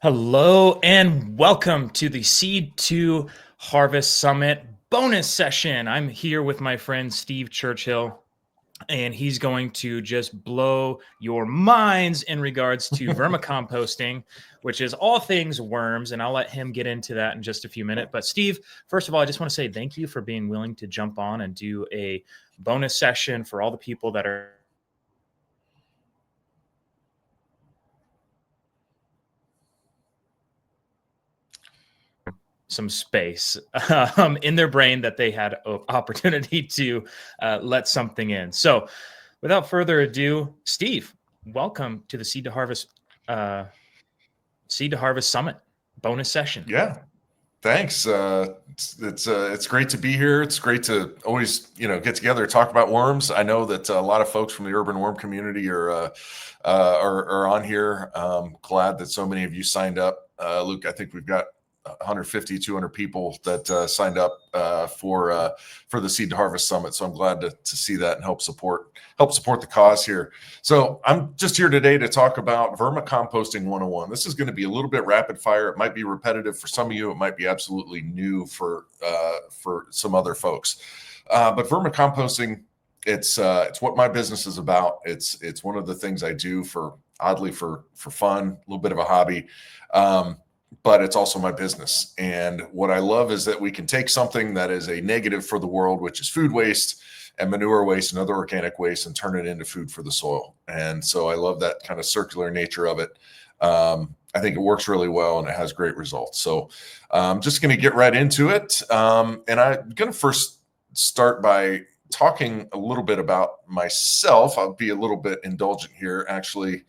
Hello and welcome to the Seed to Harvest Summit bonus session. I'm here with my friend Steve Churchill, and he's going to just blow your minds in regards to vermicomposting, which is all things worms. And I'll let him get into that in just a few minutes. But Steve, first of all, I just want to say thank you for being willing to jump on and do a bonus session for all the people that are some space in their brain that they had opportunity to let something in. So without further ado, Steve, welcome to the Seed to Harvest Summit bonus session. Yeah, thanks. It's great to be here. It's great to always get together, talk about worms. I know that a lot of folks from the urban worm community are on here. Glad that so many of you signed up. Luke, I think we've got 150, 200 people that signed up for the Seed to Harvest Summit. So I'm glad to see that and help support the cause here. So I'm just here today to talk about vermicomposting 101. This is going to be a little bit rapid fire. It might be repetitive for some of you. It might be absolutely new for some other folks. But vermicomposting, it's what my business is about. It's one of the things I do for fun, a little bit of a hobby. But it's also my business. And what I love is that we can take something that is a negative for the world, which is food waste and manure waste and other organic waste, and turn it into food for the soil. And so I love that kind of circular nature of it. I think it works really well and it has great results. So I'm just going to get right into it. And I'm going to first start by talking a little bit about myself. I'll be a little bit indulgent here, actually.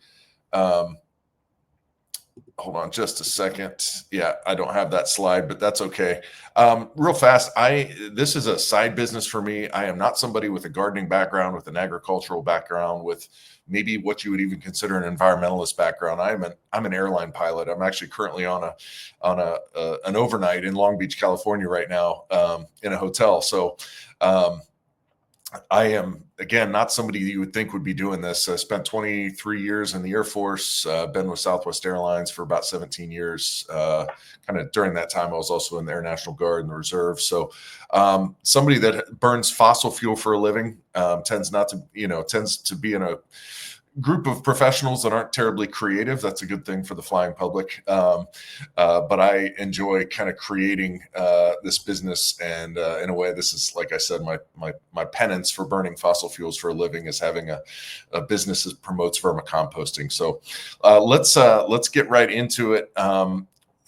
Hold on just a second. Yeah, I don't have that slide, but that's okay. Real fast, this is a side business for me. I am not somebody with a gardening background, with an agricultural background, with maybe what you would even consider an environmentalist background. I'm an airline pilot. I'm actually currently on an overnight in Long Beach, California right now, in a hotel. So I am, again, not somebody you would think would be doing this. I spent 23 years in the Air Force, been with Southwest Airlines for about 17 years. Kind of during that time, I was also in the Air National Guard and the Reserve. So somebody that burns fossil fuel for a living tends to be in a group of professionals that aren't terribly creative. That's a good thing for the flying public. But I enjoy kind of creating this business. And in a way, this is, like I said, my penance for burning fossil fuels for a living is having a business that promotes vermicomposting. So let's get right into it.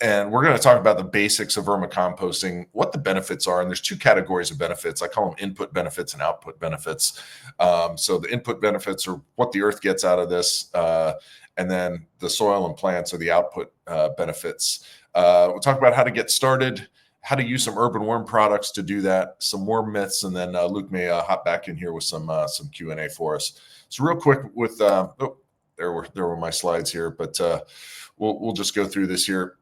And we're going to talk about the basics of vermicomposting, what the benefits are. And there's two categories of benefits. I call them input benefits and output benefits. So the input benefits are what the earth gets out of this. And then the soil and plants are the output benefits. We'll talk about how to get started, how to use some urban worm products to do that, some worm myths, and then Luke may hop back in here with some Q&A for us. So real quick with, there were my slides here, but we'll just go through this here.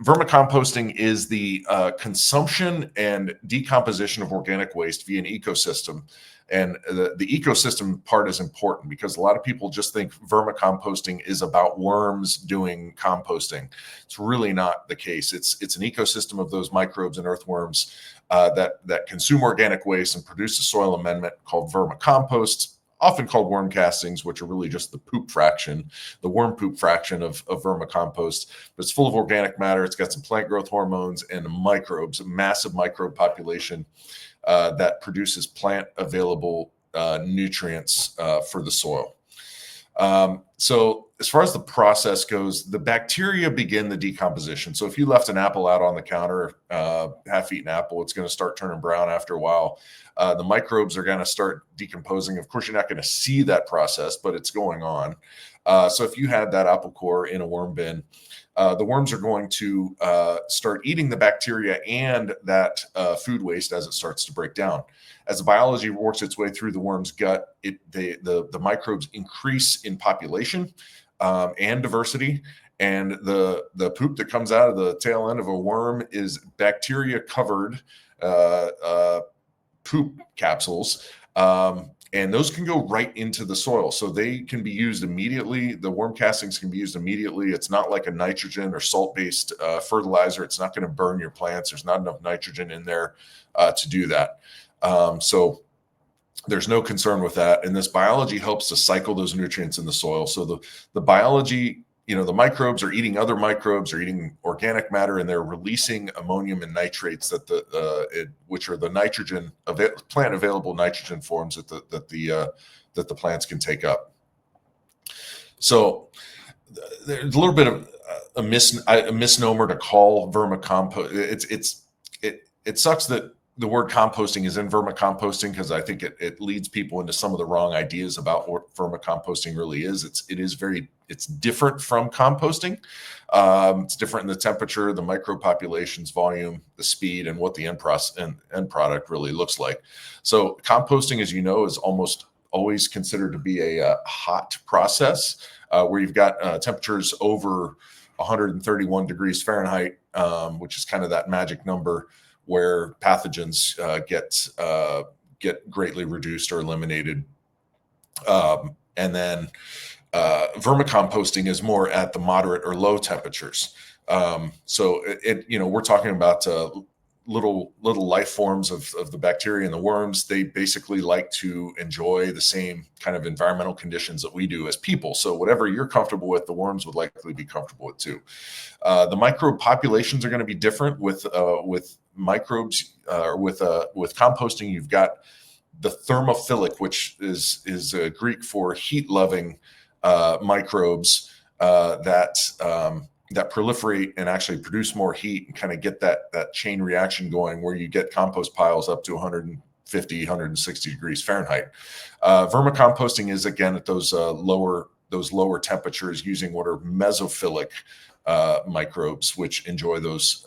Vermicomposting is the consumption and decomposition of organic waste via an ecosystem. And the ecosystem part is important because a lot of people just think vermicomposting is about worms doing composting. It's really not the case. It's an ecosystem of those microbes and earthworms that consume organic waste and produce a soil amendment called vermicompost, often called worm castings, which are really just the poop fraction, the worm poop fraction of vermicompost. But it's full of organic matter. It's got some plant growth hormones and microbes, a massive microbe population that produces plant available nutrients for the soil. So as far as the process goes, the bacteria begin the decomposition. So if you left an apple out on the counter, half-eaten apple, it's going to start turning brown after a while. The microbes are going to start decomposing. Of course, you're not going to see that process, but it's going on. So if you had that apple core in a worm bin, the worms are going to start eating the bacteria and that food waste as it starts to break down. As the biology works its way through the worm's gut, the microbes increase in population and diversity. And the poop that comes out of the tail end of a worm is bacteria covered poop capsules And those can go right into the soil. So they can be used immediately. The worm castings can be used immediately. It's not like a nitrogen or salt-based fertilizer. It's not going to burn your plants. There's not enough nitrogen in there to do that. So there's no concern with that. And this biology helps to cycle those nutrients in the soil. So the biology, the microbes are eating other microbes, are eating organic matter, and they're releasing ammonium and nitrates which are the nitrogen plant available nitrogen forms that the plants can take up. So there's a little bit of a misnomer to call vermicompost. It sucks that the word composting is in vermicomposting, because I think it leads people into some of the wrong ideas about what vermicomposting really is. It's different from composting. It's different in the temperature, the micropopulations, volume, the speed, and what the end product really looks like. So composting, as you know, is almost always considered to be a hot process, where you've got temperatures over 131 degrees Fahrenheit, which is kind of that magic number where pathogens get greatly reduced or eliminated. And then vermicomposting is more at the moderate or low temperatures. So we're talking about little life forms of the bacteria and the worms. They basically like to enjoy the same kind of environmental conditions that we do as people. So whatever you're comfortable with, the worms would likely be comfortable with too. The microbe populations are going to be different with microbes, or with composting. You've got the thermophilic, which is Greek for heat-loving microbes that proliferate and actually produce more heat and kind of get that chain reaction going, where you get compost piles up to 150, 160 degrees Fahrenheit. Vermicomposting is again at those lower temperatures, using what are mesophilic microbes, which enjoy those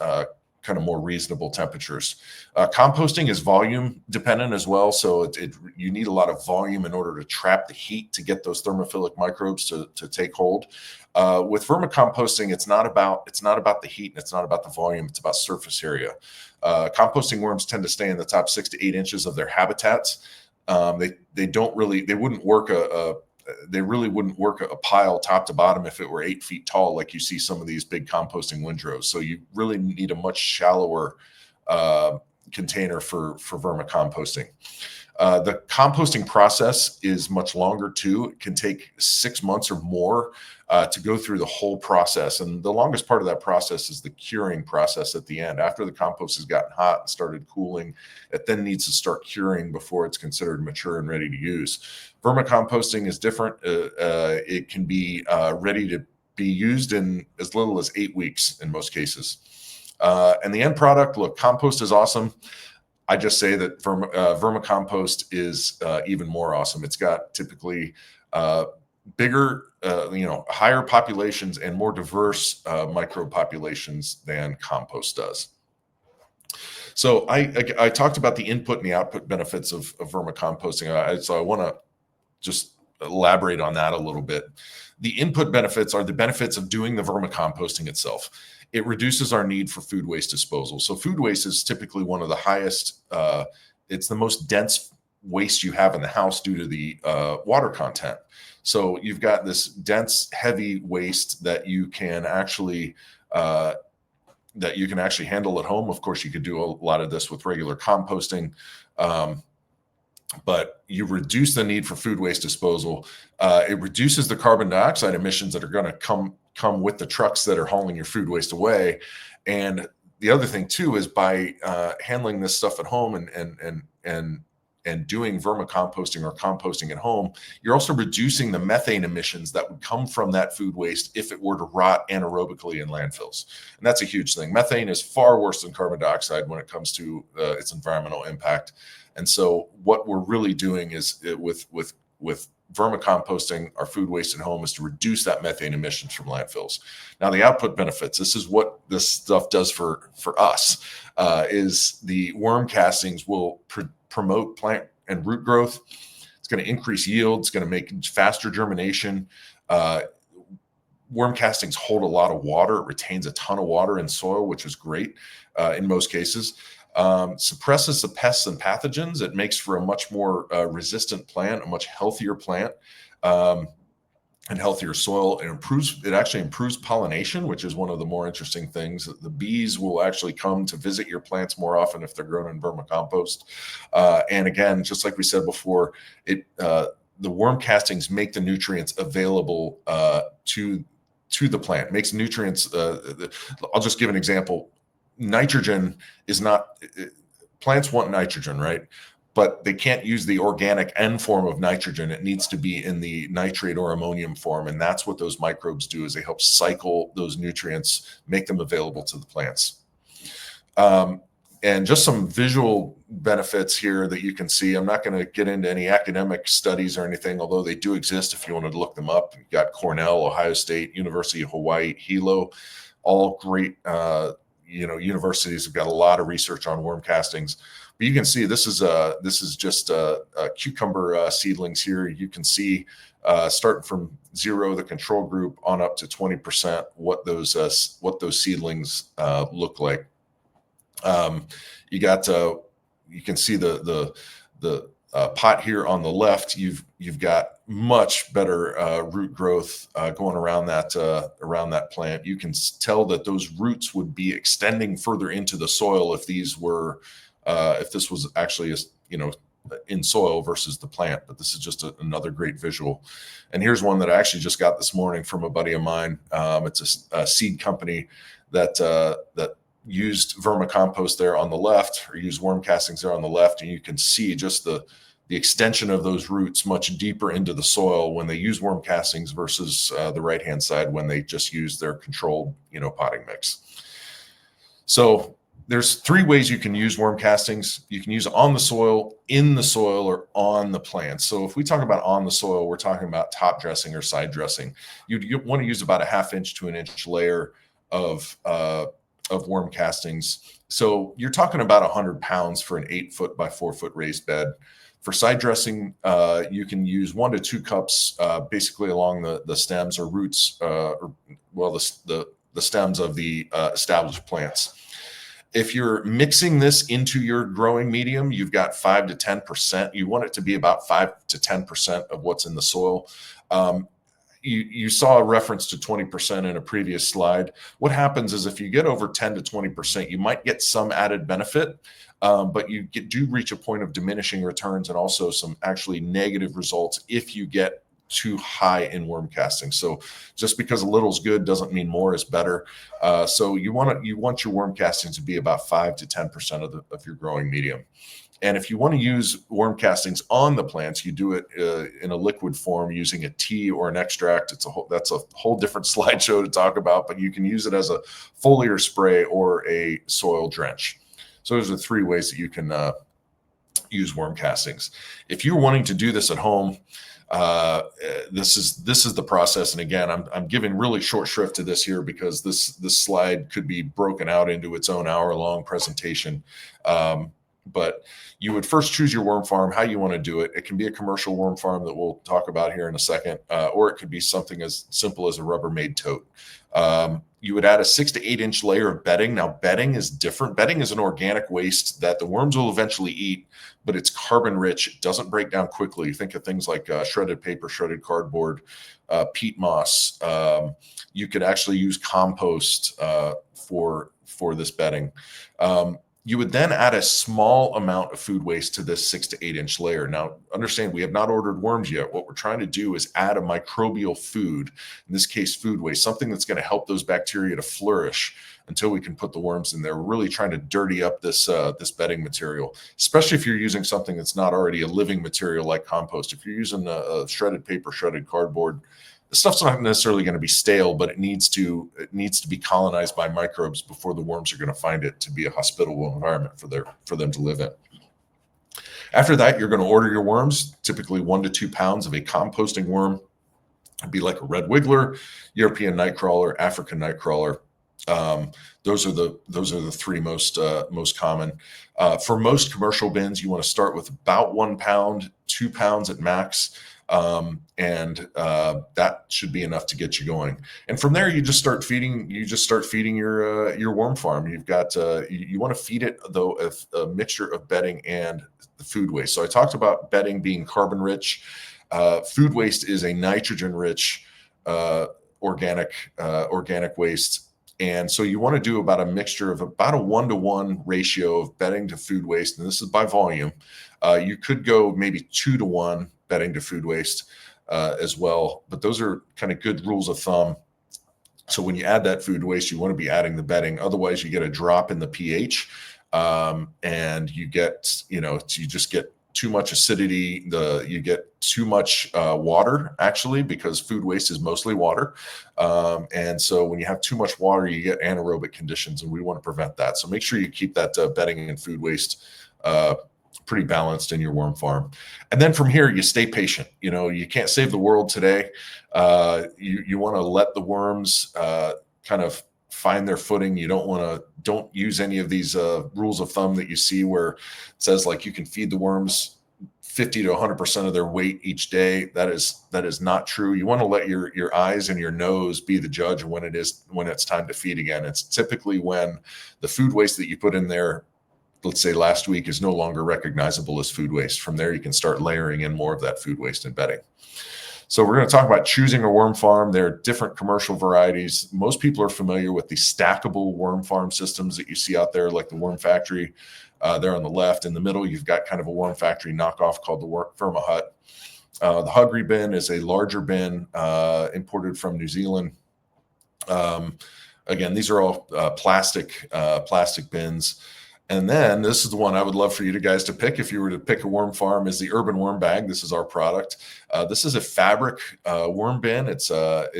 kind of more reasonable temperatures. Composting is volume dependent as well, so you need a lot of volume in order to trap the heat to get those thermophilic microbes to take hold. With vermicomposting, it's not about the heat, and it's not about the volume. It's about surface area. Composting worms tend to stay in the top 6 to 8 inches of their habitats. They really wouldn't work a pile top to bottom if it were 8 feet tall, like you see some of these big composting windrows. So you really need a much shallower container for vermicomposting. The composting process is much longer too. It can take 6 months or more to go through the whole process. And the longest part of that process is the curing process at the end. After the compost has gotten hot and started cooling, it then needs to start curing before it's considered mature and ready to use. Vermicomposting is different. It can be ready to be used in as little as 8 weeks in most cases. And the end product, look, compost is awesome. I just say that vermicompost is even more awesome. It's got typically bigger, higher populations and more diverse microbe populations than compost does. So I talked about the input and the output benefits of vermicomposting. So I want to just elaborate on that a little bit. The input benefits are the benefits of doing the vermicomposting itself. It reduces our need for food waste disposal. So food waste is typically one of the highest, it's the most dense waste you have in the house due to the water content. So you've got this dense, heavy waste that you can actually handle at home. Of course, you could do a lot of this with regular composting, but you reduce the need for food waste disposal. It reduces the carbon dioxide emissions that are going to come with the trucks that are hauling your food waste away. And the other thing too is by handling this stuff at home and doing vermicomposting or composting at home, you're also reducing the methane emissions that would come from that food waste if it were to rot anaerobically in landfills. And that's a huge thing. Methane is far worse than carbon dioxide when it comes to its environmental impact. And so what we're really doing is with vermicomposting our food waste at home is to reduce that methane emissions from landfills. Now, the output benefits, this is what this stuff does for us, is the worm castings will promote plant and root growth. It's going to increase yield. It's going to make faster germination. Worm castings hold a lot of water. It retains a ton of water in soil, which is great in most cases. Suppresses the pests and pathogens. It makes for a much more resistant plant, a much healthier plant, and healthier soil. It actually improves pollination, which is one of the more interesting things. The bees will actually come to visit your plants more often if they're grown in vermicompost. And again, just like we said before, the worm castings make the nutrients available to the plant. Makes nutrients. I'll just give an example. Nitrogen is not. Plants want nitrogen, right? But they can't use the organic N form of nitrogen. It needs to be in the nitrate or ammonium form. And that's what those microbes do, is they help cycle those nutrients, make them available to the plants. And just some visual benefits here that you can see. I'm not going to get into any academic studies or anything, although they do exist if you wanted to look them up. You've got Cornell, Ohio State, University of Hawaii, Hilo, all great universities have got a lot of research on worm castings. But you can see this is just cucumber seedlings here. You can see starting from 0, the control group, on up to 20%, what those seedlings look like. You can see the pot here on the left. You've got much better root growth going around that plant. You can tell that those roots would be extending further into the soil if this was actually in soil versus the plant. But this is just another great visual. And here's one that I actually just got this morning from a buddy of mine. It's a seed company that used vermicompost there on the left, or used worm castings there on the left, and you can see just the extension of those roots much deeper into the soil when they use worm castings versus the right-hand side when they just use their controlled potting mix. So there's 3 ways you can use worm castings. You can use it on the soil, in the soil, or on the plant. So if we talk about on the soil, we're talking about top dressing or side dressing. You want to use about a 1/2 inch to 1 inch layer of worm castings. So you're talking about 100 pounds for an 8 foot by 4 foot raised bed. For side dressing, you can use 1 to 2 cups basically along the stems or roots, the stems of the established plants. If you're mixing this into your growing medium, you've got 5 to 10%. You want it to be about 5 to 10% of what's in the soil. You saw a reference to 20% in a previous slide. What happens is if you get over 10 to 20%, you might get some added benefit, but you do reach a point of diminishing returns and also some actually negative results if you get too high in worm casting. So just because a little is good doesn't mean more is better. So you want your worm casting to be about 5 to 10% of your growing medium. And if you want to use worm castings on the plants, you do it in a liquid form using a tea or an extract. That's a whole different slideshow to talk about, but you can use it as a foliar spray or a soil drench. So those are 3 ways that you can use worm castings. If you're wanting to do this at home, this is the process. And again, I'm giving really short shrift to this here because this slide could be broken out into its own hour-long presentation. But you would first choose your worm farm, how you want to do it. It can be a commercial worm farm that we'll talk about here in a second, or it could be something as simple as a Rubbermaid tote. You would add a 6 to 8 inch layer of bedding. Now, bedding is different. Bedding is an organic waste that the worms will eventually eat, but it's carbon rich. It doesn't break down quickly. You think of things like shredded paper, shredded cardboard, peat moss. You could actually use compost for this bedding. You would then add a small amount of food waste to this 6 to 8 inch layer. Now, understand, we have not ordered worms yet. What we're trying to do is add a microbial food, in this case, food waste, something that's going to help those bacteria to flourish until we can put the worms in there. We're really trying to dirty up this bedding material, especially if you're using something that's not already a living material like compost. If you're using a shredded paper, shredded cardboard, the stuff's not necessarily going to be stale, but it needs to be colonized by microbes before the worms are going to find it to be a hospitable environment for them to live in. After that, you're going to order your worms, typically 1 to 2 pounds of a composting worm. It'd be like a red wiggler, European nightcrawler, African nightcrawler. Those are the 3 most common. For most commercial bins, you want to start with about 1 pound, 2 pounds at max. That should be enough to get you going. And from there, you just start feeding your worm farm. You've got you want to feed it though a mixture of bedding and the food waste. So I talked about bedding being carbon rich. Food waste is a nitrogen rich organic waste. And so you want to do about a mixture of about a 1-to-1 ratio of bedding to food waste. And this is by volume. You could go maybe 2-to-1 bedding to food waste as well. But those are kind of good rules of thumb. So when you add that food waste, you want to be adding the bedding. Otherwise, you get a drop in the pH and you just get too much acidity. You get too much water, actually, because food waste is mostly water. And so when you have too much water, you get anaerobic conditions, and we want to prevent that. So make sure you keep that bedding and food waste pretty balanced in your worm farm. And then from here, you stay patient. You can't save the world today. You want to let the worms kind of find their footing. You don't use any of these rules of thumb that you see where it says like you can feed the worms 50 to 100% of their weight each day. That is not true. You want to let your eyes and your nose be the judge when it's time to feed again. It's typically when the food waste that you put in there, let's say last week, is no longer recognizable as food waste. From there, you can start layering in more of that food waste and bedding. So we're going to talk about choosing a worm farm. There are different commercial varieties. Most people are familiar with the stackable worm farm systems that you see out there, like the Worm Factory. There on the left. In the middle, you've got kind of a Worm Factory knockoff called the Firma Hut. The Hugry bin is a larger bin imported from New Zealand. Again, these are all plastic bins. And then this is the one I would love for you guys to pick if you were to pick a worm farm, is the Urban Worm Bag. This is our product. This is a fabric worm bin. It's a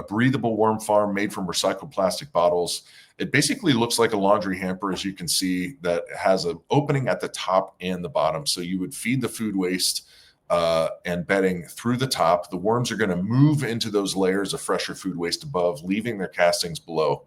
breathable worm farm made from recycled plastic bottles. It basically looks like a laundry hamper, as you can see, that has an opening at the top and the bottom. So you would feed the food waste and bedding through the top. The worms are going to move into those layers of fresher food waste above, leaving their castings below.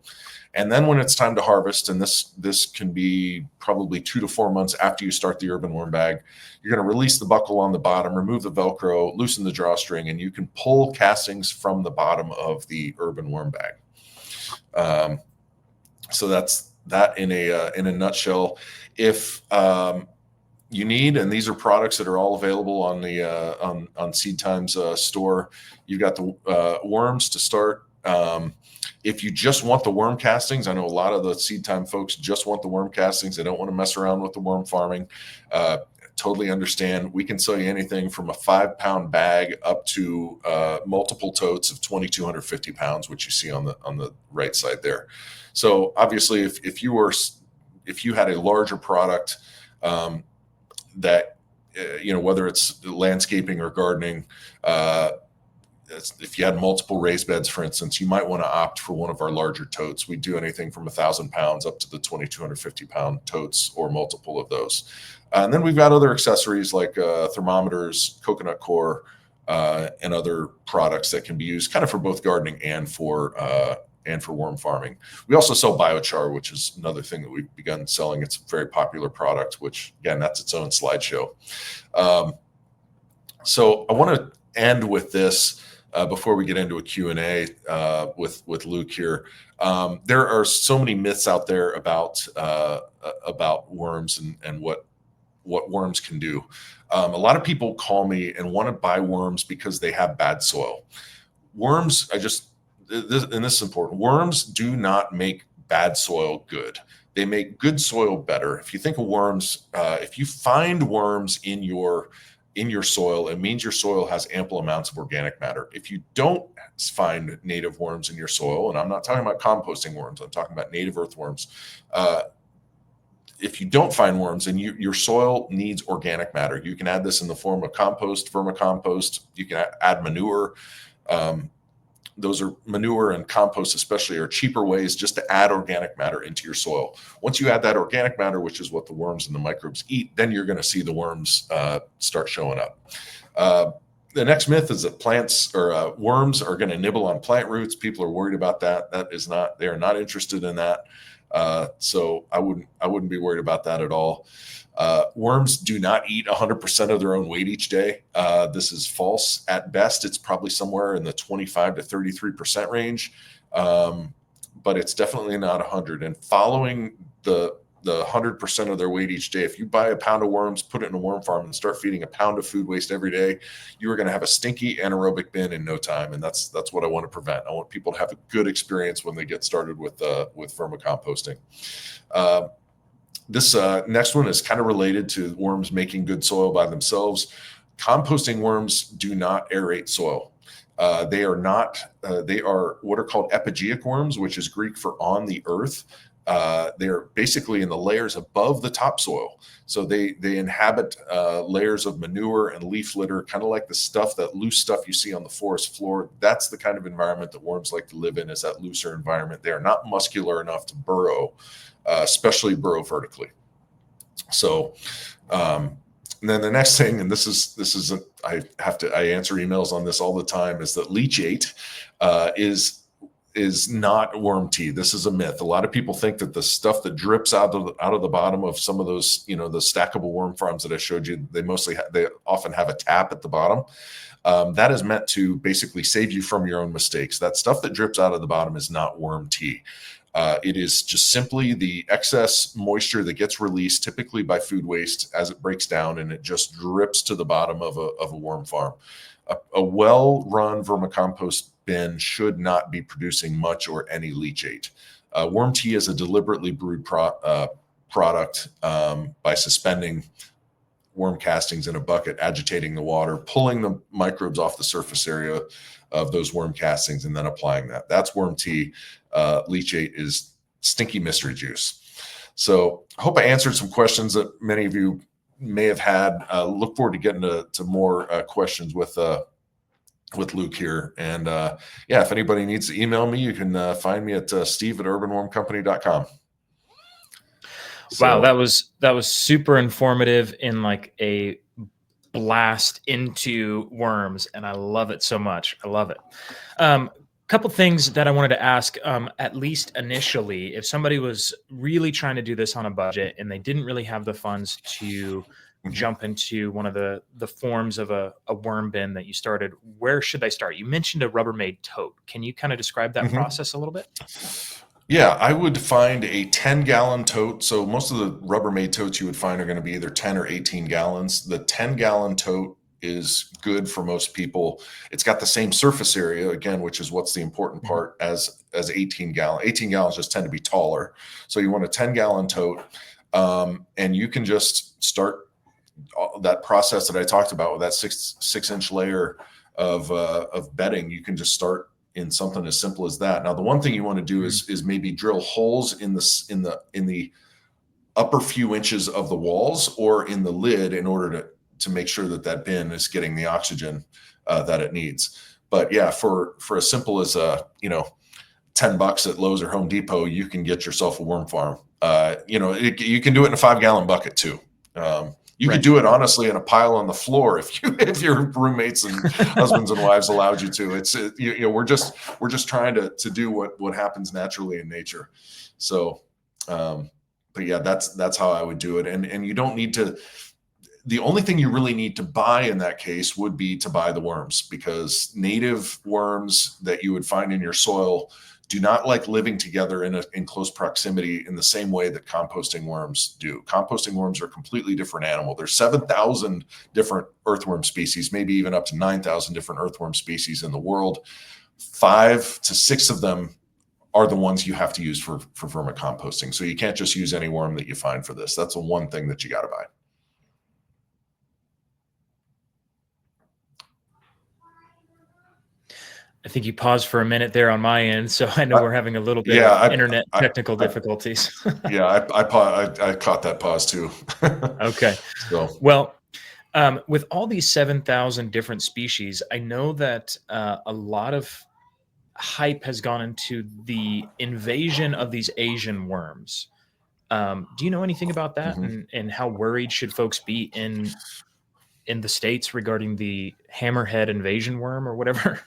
And then when it's time to harvest, and this can be probably 2 to 4 months after you start the Urban Worm Bag, you're going to release the buckle on the bottom, remove the Velcro, loosen the drawstring, and you can pull castings from the bottom of the Urban Worm Bag. So that's that in a nutshell. If you need, and these are products that are all available on the on Seed Time's store. You've got the worms to start. If you just want the worm castings, I know a lot of the Seed Time folks just want the worm castings. They don't want to mess around with the worm farming. Totally understand. We can sell you anything from a 5-pound bag up to multiple totes of 2,250 pounds, which you see on the right side there. So obviously, if you had a larger product that whether it's landscaping or gardening, if you had multiple raised beds, for instance, you might want to opt for one of our larger totes. We do anything from 1,000 pounds up to the 2,250 pound totes or multiple of those. And then we've got other accessories like thermometers, coconut core, and other products that can be used kind of for both gardening and for worm farming. We also sell biochar, which is another thing that we've begun selling. It's a very popular product, which again, that's its own slideshow. So I want to end with this. Before we get into a Q&A with Luke here, there are so many myths out there about worms and what worms can do. A lot of people call me and want to buy worms because they have bad soil. Worms, and this is important, worms do not make bad soil good. They make good soil better. If you think of worms, if you find worms in your soil, it means your soil has ample amounts of organic matter. If you don't find native worms in your soil, and I'm not talking about composting worms, I'm talking about native earthworms. If you don't find worms, and your soil needs organic matter, you can add this in the form of compost, vermicompost. You can add manure. Those are manure and compost especially are cheaper ways just to add organic matter into your soil. Once you add that organic matter, which is what the worms and the microbes eat, then you're going to see the worms start showing up. The next myth is that plants or worms are going to nibble on plant roots. People are worried about that. They are not interested in that. So I wouldn't be worried about that at all. Worms do not eat 100% of their own weight each day. This is false. At best, it's probably somewhere in the 25 to 33% range, but it's definitely not 100. And following the 100% of their weight each day, if you buy a pound of worms, put it in a worm farm, and start feeding a pound of food waste every day, you are going to have a stinky anaerobic bin in no time. And that's what I want to prevent. I want people to have a good experience when they get started with vermicomposting. This next one is kind of related to worms making good soil by themselves. Composting worms do not aerate soil. They are what are called epigeic worms, which is Greek for on the earth. They're basically in the layers above the topsoil. So they inhabit layers of manure and leaf litter, kind of like the loose stuff you see on the forest floor. That's the kind of environment that worms like to live in, is that looser environment. They are not muscular enough to burrow, especially burrow vertically. So, and then the next thing, and I answer emails on this all the time, is that leachate is not worm tea. This is a myth. A lot of people think that the stuff that drips out of the bottom of some of those, the stackable worm farms that I showed you, they often have a tap at the bottom. That is meant to basically save you from your own mistakes. That stuff that drips out of the bottom is not worm tea. It is just simply the excess moisture that gets released, typically by food waste, as it breaks down, and it just drips to the bottom of a worm farm. A well-run vermicompost bin should not be producing much or any leachate. Worm tea is a deliberately brewed product by suspending worm castings in a bucket, agitating the water, pulling the microbes off the surface area of those worm castings, and then applying that. That's worm tea. Leachate is stinky mystery juice. So I hope I answered some questions that many of you may have had. Look forward to getting to more questions with Luke here. And if anybody needs to email me, you can find me at steve@urbanwormcompany.com. Wow, that was super informative in like a blast into worms, and I love it so much. I love it. Couple things that I wanted to ask, at least initially, if somebody was really trying to do this on a budget and they didn't really have the funds to jump into one of the forms of a worm bin that you started, where should they start? You mentioned a Rubbermaid tote. Can you kind of describe that process a little bit? Yeah, I would find a 10-gallon tote. So most of the Rubbermaid totes you would find are going to be either 10 or 18 gallons. The 10-gallon tote is good for most people. It's got the same surface area, again, which is what's the important part, as 18 gallon. 18 gallons just tend to be taller. So you want a 10-gallon tote, and you can just start that process that I talked about with that six-inch layer of bedding. You can just start in something as simple as that. Now, the one thing you want to do is maybe drill holes in the upper few inches of the walls or in the lid in order to make sure that bin is getting the oxygen that it needs. But yeah, for as simple as $10 at Lowe's or Home Depot, you can get yourself a worm farm. You can do it in a 5-gallon bucket too. You could do it honestly in a pile on the floor if your roommates and husbands and wives allowed you to. It's we're just trying to do what happens naturally in nature. So, but yeah, that's how I would do it. And you don't need to. The only thing you really need to buy in that case would be to buy the worms, because native worms that you would find in your soil do not like living together in close proximity in the same way that composting worms do. Composting worms are a completely different animal. There's 7,000 different earthworm species, maybe even up to 9,000 different earthworm species in the world. 5 to 6 of them are the ones you have to use for vermicomposting. So you can't just use any worm that you find for this. That's the one thing that you got to buy. I think you paused for a minute there on my end, so I know we're having a little bit of internet technical difficulties. I caught that pause too. Okay. Well, with all these 7,000 different species, I know that a lot of hype has gone into the invasion of these Asian worms. Do you know anything about that, and how worried should folks be in the States regarding the hammerhead invasion worm or whatever?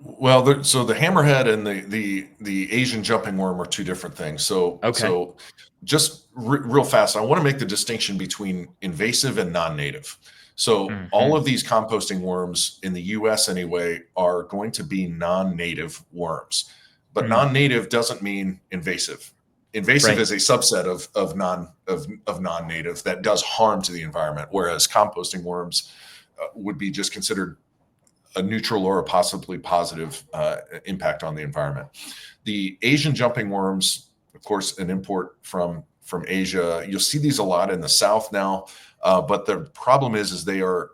Well, so the hammerhead and the Asian jumping worm are two different things. So Okay. so just real fast, I want to make the distinction between invasive and non-native. So all Mhm. of these composting worms in the U.S. anyway are going to be non-native worms, but Mm. non-native doesn't mean invasive. Invasive Right. is a subset of non-native that does harm to the environment, whereas composting worms would be just considered a neutral or a possibly positive impact on the environment. The Asian jumping worms, of course, an import from Asia. You'll see these a lot in the South now, but the problem is they are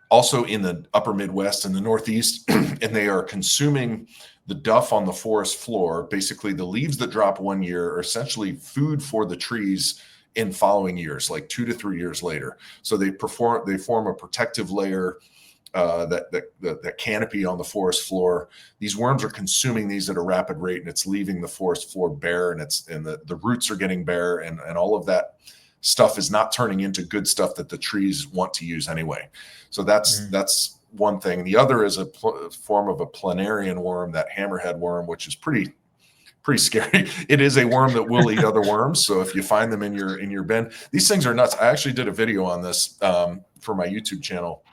also in the upper Midwest and the Northeast, and they are consuming the duff on the forest floor. Basically, the leaves that drop one year are essentially food for the trees in following years, like 2 to 3 years later. So they form a protective layer, that canopy on the forest floor. These worms are consuming these at a rapid rate, and it's leaving the forest floor bare, and the roots are getting bare, and all of that stuff is not turning into good stuff that the trees want to use anyway. So Mm. that's one thing. The other is a form of a planarian worm, that hammerhead worm, which is pretty scary. It is a worm that will eat other worms. So if you find them in your bin, these things are nuts. I actually did a video on this for my YouTube channel.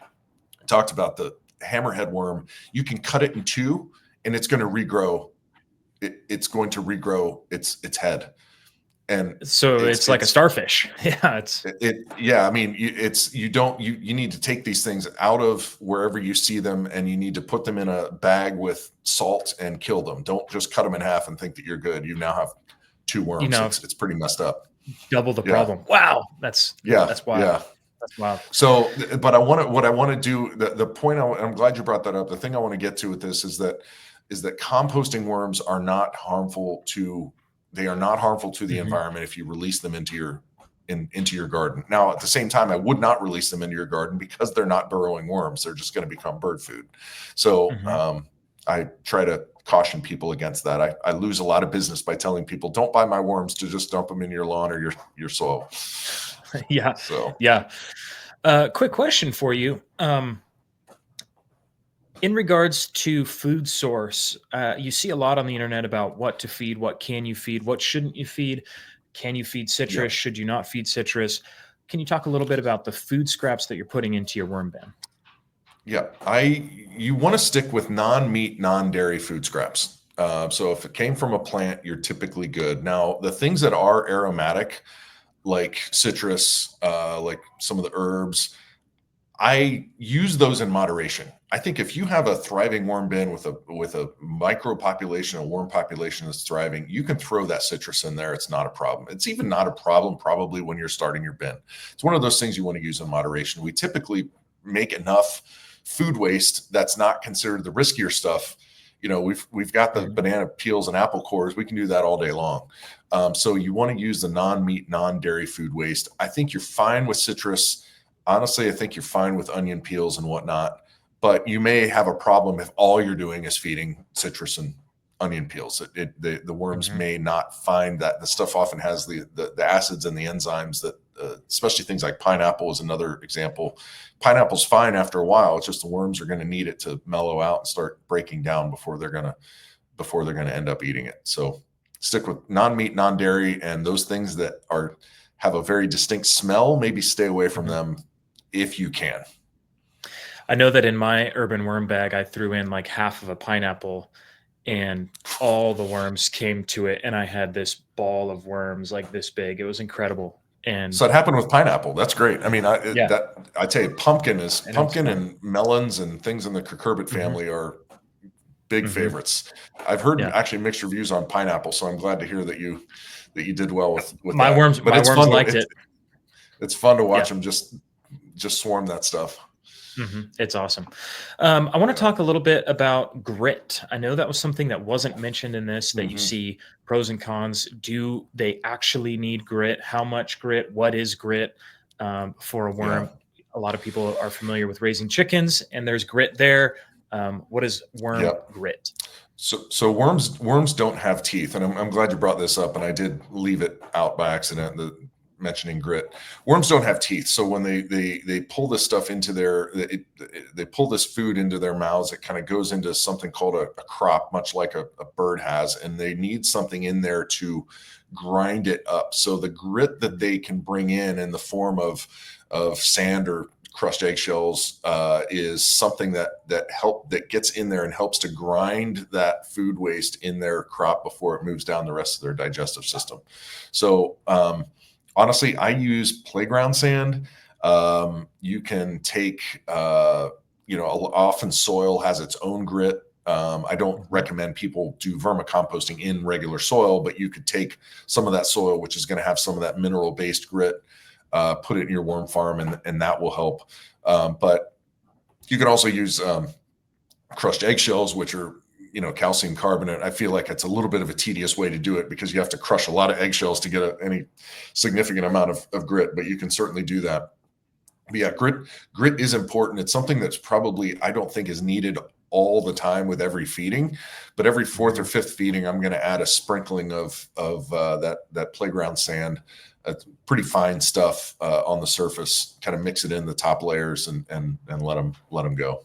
I talked about the hammerhead worm. You can cut it in two, and it's going to regrow. It's going to regrow its head, and So it's like a it's starfish. Yeah, it's yeah. I mean, you need to take these things out of wherever you see them, and you need to put them in a bag with salt and kill them. Don't just cut them in half and think that you're good. You now have two you worms. know It's pretty messed up. double the Yeah, problem. Wow, that's yeah, that's wild. yeah. That's wild. So, but what I want to do, the point, I'm glad you brought that up. The thing I want to get to with this is that composting worms are not harmful to, they are not harmful to the Mhm. environment if you release them into your garden. Now, at the same time, I would not release them into your garden because they're not burrowing worms. They're just going to become bird food. So, Mhm. I try to caution people against that. I lose a lot of business by telling people, don't buy my worms, to just dump them in your lawn or your soil. Yeah, So, yeah. Quick question for you. In regards to food source, you see a lot on the internet about what to feed, what can you feed, what shouldn't you feed, can you feed yeah. citrus, should you not feed citrus? Can you talk a little bit about the food scraps that you're putting into your worm bin? Yeah, you want to stick with non-meat, non-dairy food scraps. So if it came from a plant, you're typically good. Now, the things that are aromatic, like citrus, like some of the herbs, I use those in moderation. I think if you have a thriving worm bin with a micro population, a worm population that's thriving, you can throw that citrus in there. It's not a problem. It's even not a problem probably when you're starting your bin. It's one of those things you want to use in moderation. We typically make enough food waste that's not considered the riskier stuff. We've got the Mhm. banana peels and apple cores. We can do that all day long. So you want to use the non-meat, non-dairy food waste. I think you're fine with citrus. Honestly, I think you're fine with onion peels and whatnot, but you may have a problem if all you're doing is feeding citrus and onion peels. The worms Mhm. may not find that. The stuff often has the acids and the enzymes that, especially things like pineapple is another example. Pineapple's fine after a while. It's just the worms are going to need it to mellow out and start breaking down before they're going to end up eating it. So stick with non-meat, non-dairy, and those things that have a very distinct smell. Maybe stay away from Mhm. them if you can. I know that in my urban worm bag, I threw in like half of a pineapple and all the worms came to it. And I had this ball of worms like this big. It was incredible. And So it happened with pineapple. That's great. I mean, yeah, I tell you, I know it's pumpkin fun. and melons and things in the cucurbit Hmm. family are big Hmm. favorites. I've heard Yeah. actually mixed reviews on pineapple, so I'm glad to hear that you did well with My that. worms, But my worms liked it. it's fun to Yeah. watch them just swarm that stuff. It's awesome. I want to talk a little bit about grit. I know that was something that wasn't mentioned in this that you Hmm. see pros and cons. Do they actually need grit? How much grit? What is grit for a Yeah. worm? A lot of people are familiar with raising chickens, and there's grit there. What is worm Yep. grit? So worms don't have teeth, and I'm glad you brought this up. And I did leave it out by accident. mentioning grit. Worms don't have teeth, so when they pull this stuff into they pull this food into their mouths, it kind of goes into something called a crop, much like a bird has, and they need something in there to grind it up. So the grit that they can bring in the form of sand or crushed eggshells is something that gets in there and helps to grind that food waste in their crop before it moves down the rest of their digestive system. So honestly, I use playground sand. You can take, often soil has its own grit. I don't recommend people do vermicomposting in regular soil, but you could take some of that soil, which is going to have some of that mineral-based grit, put it in your worm farm, and that will help. But you can also use crushed eggshells, which are, calcium carbonate. I feel like it's a little bit of a tedious way to do it because you have to crush a lot of eggshells to get any significant amount of grit, but you can certainly do that. But yeah, grit is important. It's something that's probably, I don't think, is needed all the time with every feeding, but every fourth or fifth feeding, I'm going to add a sprinkling of that playground sand. Pretty fine stuff on the surface, kind of mix it in the top layers and let them go.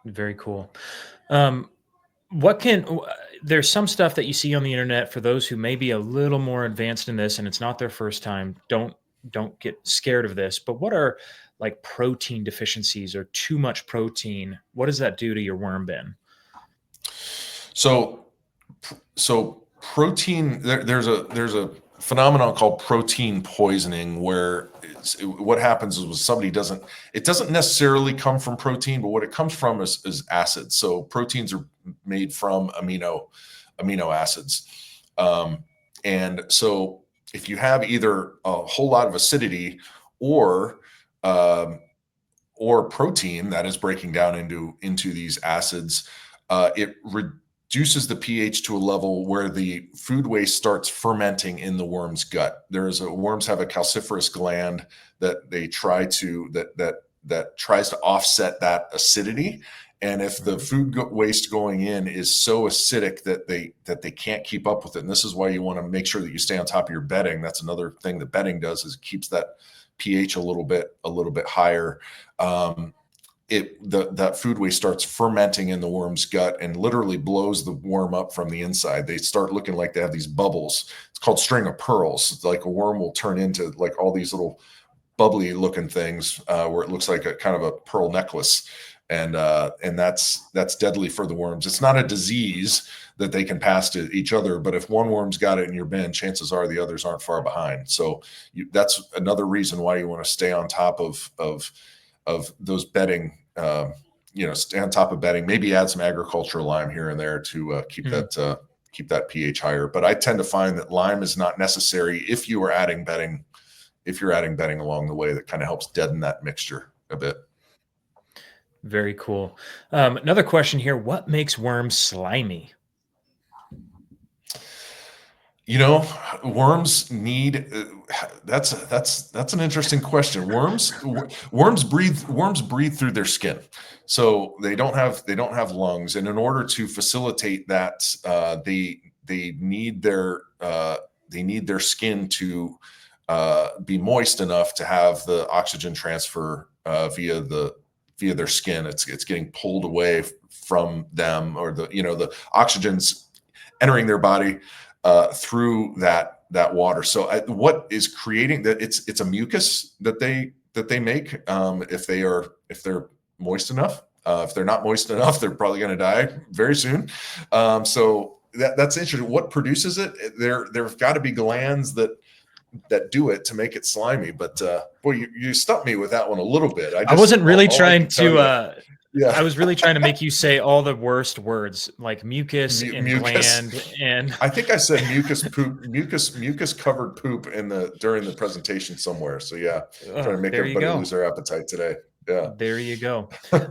Very cool. There's some stuff that you see on the internet for those who may be a little more advanced in this and it's not their first time. Don't get scared of this, but what are like protein deficiencies or too much protein? What does that do to your worm bin? So protein, there's a phenomenon called protein poisoning where what happens is when somebody it doesn't necessarily come from protein, but what it comes from is acids. So proteins are made from amino acids. And so if you have either a whole lot of acidity or protein that is breaking down into these acids, it reduces the pH to a level where the food waste starts fermenting in the worm's gut. Worms have a calciferous gland that they try to that tries to offset that acidity. And if the food waste going in is so acidic that they can't keep up with it, and this is why you want to make sure that you stay on top of your bedding. That's another thing that bedding does, is it keeps that pH a little bit higher. That food waste starts fermenting in the worm's gut and literally blows the worm up from the inside. They start looking like they have these bubbles. It's called string of pearls. It's like a worm will turn into like all these little bubbly looking things where it looks like a kind of a pearl necklace. And that's deadly for the worms. It's not a disease that they can pass to each other, but if one worm's got it in your bin, chances are the others aren't far behind. So that's another reason why you want to stay on top of those bedding. Stay on top of bedding. Maybe add some agricultural lime here and there to keep that pH higher. But I tend to find that lime is not necessary if you are adding bedding. If you're adding bedding along the way, that kind of helps deaden that mixture a bit. Very cool. Another question here: what makes worms slimy? Worms need. That's an interesting question. Worms breathe through their skin, so they don't have lungs, and in order to facilitate that, they need their skin to be moist enough to have the oxygen transfer via their skin. It's getting pulled away from them, or the oxygen's entering their body through that water. So what is creating that? It's a mucus that they make if they're moist enough. If they're not moist enough, they're probably going to die very soon. So that's interesting. What produces it? There've got to be glands that do it to make it slimy. But boy, you stumped me with that one a little bit. I wasn't really trying to. Yeah. I was really trying to make you say all the worst words like mucus and gland, and I think I said mucus covered poop during the presentation somewhere. So yeah, trying to make everybody lose their appetite today. Yeah, there you go. It's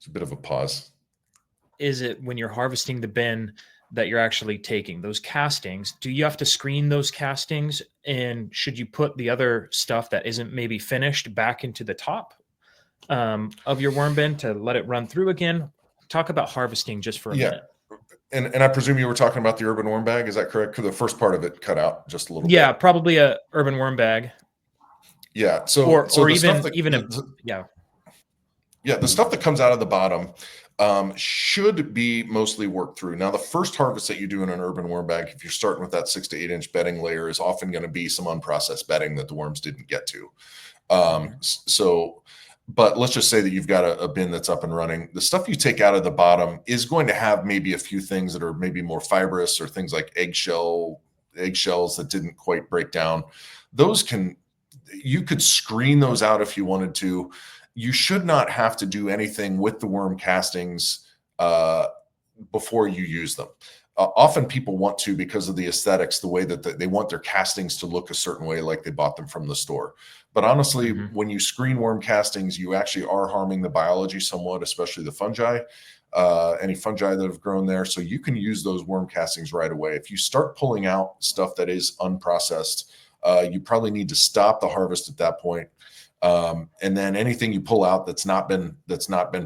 a bit of a pause. Is it when you're harvesting the bin that you're actually taking those castings? Do you have to screen those castings, and should you put the other stuff that isn't maybe finished back into the top of your worm bin to let it run through again? talk about harvesting just for a Yeah. minute. And I presume you were talking about the urban worm bag. Is that correct? The first part of it cut out just a little Yeah, bit. probably a urban worm bag. Yeah. So Or the even stuff that yeah. the stuff that comes out of the bottom should be mostly worked through. Now, the first harvest that you do in an urban worm bag, if you're starting with that 6 to 8 inch bedding layer, is often going to be some unprocessed bedding that the worms didn't get to. But let's just say that you've got a bin that's up and running. The stuff you take out of the bottom is going to have maybe a few things that are maybe more fibrous, or things like eggshells that didn't quite break down. You could screen those out if you wanted to. You should not have to do anything with the worm castings before you use them. Often people want to, because of the aesthetics, the way that they want their castings to look a certain way, like they bought them from the store. But honestly, when you screen worm castings, you actually are harming the biology somewhat, especially the fungi, any fungi that have grown there. So you can use those worm castings right away. If you start pulling out stuff that is unprocessed, you probably need to stop the harvest at that point. And then anything you pull out that's not been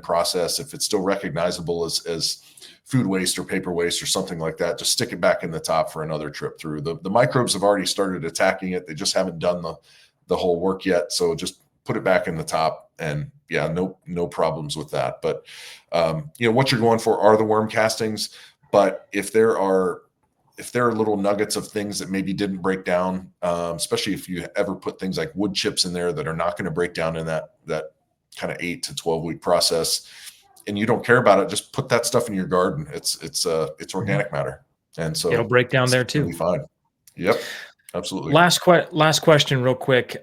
processed, if it's still recognizable as food waste or paper waste or something like that, just stick it back in the top for another trip through. The microbes have already started attacking it. They just haven't done the whole work yet. So just put it back in the top, and yeah, no problems with that. But what you're going for are the worm castings. But if there are little nuggets of things that maybe didn't break down, especially if you ever put things like wood chips in there that are not going to break down in that kind of 8 to 12 week process, and you don't care about it, just put that stuff in your garden. It's organic matter, and so it'll break down there too. Be fine. Yep, absolutely. Last question, real quick.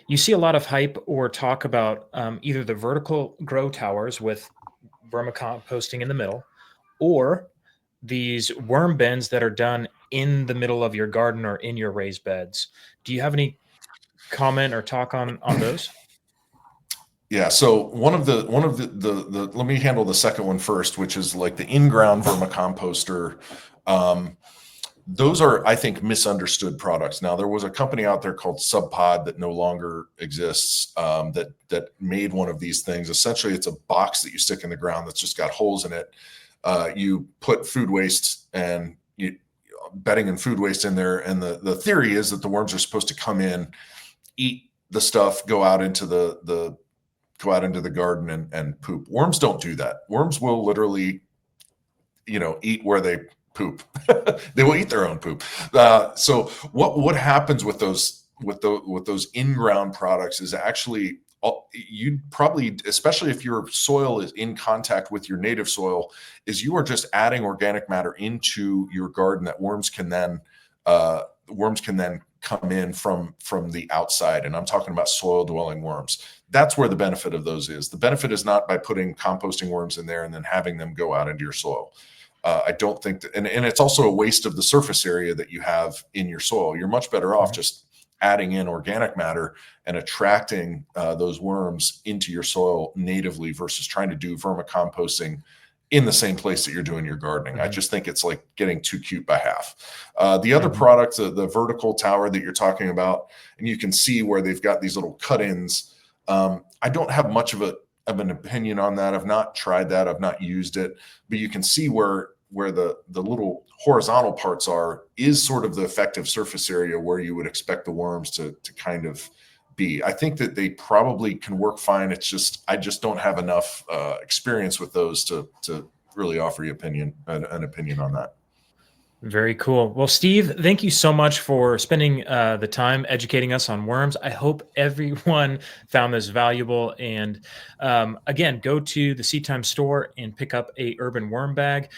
You see a lot of hype or talk about either the vertical grow towers with vermicomposting in the middle, or these worm bins that are done in the middle of your garden or in your raised beds. Do you have any comment or talk on those? Yeah. So one of the let me handle the second one first, which is like the in-ground vermicomposter. Those are, I think, misunderstood products. Now, there was a company out there called SubPod that no longer exists, that made one of these things. Essentially, it's a box that you stick in the ground that's just got holes in it. You put food waste and bedding and food waste in there, and the theory is that the worms are supposed to come in, eat the stuff, go out into the garden and poop. Worms don't do that. Worms will literally, eat where they poop. They will eat their own poop. So what happens with those in-ground products is actually, you'd probably, especially if your soil is in contact with your native soil, is you are just adding organic matter into your garden that worms can then come in from the outside. And I'm talking about soil dwelling worms. That's where the benefit of those is. The benefit is not by putting composting worms in there and then having them go out into your soil. I don't think that, and it's also a waste of the surface area that you have in your soil. You're much better off just adding in organic matter and attracting those worms into your soil natively versus trying to do vermicomposting in the same place that you're doing your gardening. I just think it's like getting too cute by half. The other product, the vertical tower that you're talking about, and you can see where they've got these little cut-ins. I don't have much of an opinion on that. I've not tried that. I've not used it, but you can see where the little horizontal parts is sort of the effective surface area where you would expect the worms to kind of be. I think that they probably can work fine. It's just, I just don't have enough experience with those to really offer you an opinion on that. Very cool. Well, Steve, thank you so much for spending the time educating us on worms. I hope everyone found this valuable. And again, go to the Seedtime store and pick up a urban worm bag.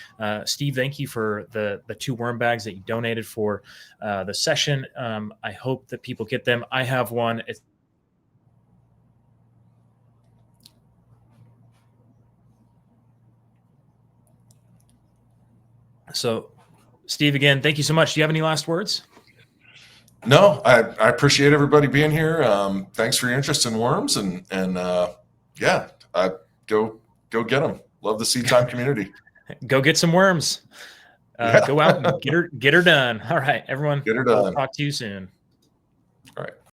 Steve, thank you for the 2 worm bags that you donated for the session. I hope that people get them. I have one. So, Steve, again, thank you so much. Do you have any last words? No, I appreciate everybody being here. Thanks for your interest in worms, and yeah, go get them. Love the Seedtime community. Go get some worms. Go out and get her done. All right, everyone. Get her done. We'll talk to you soon. All right.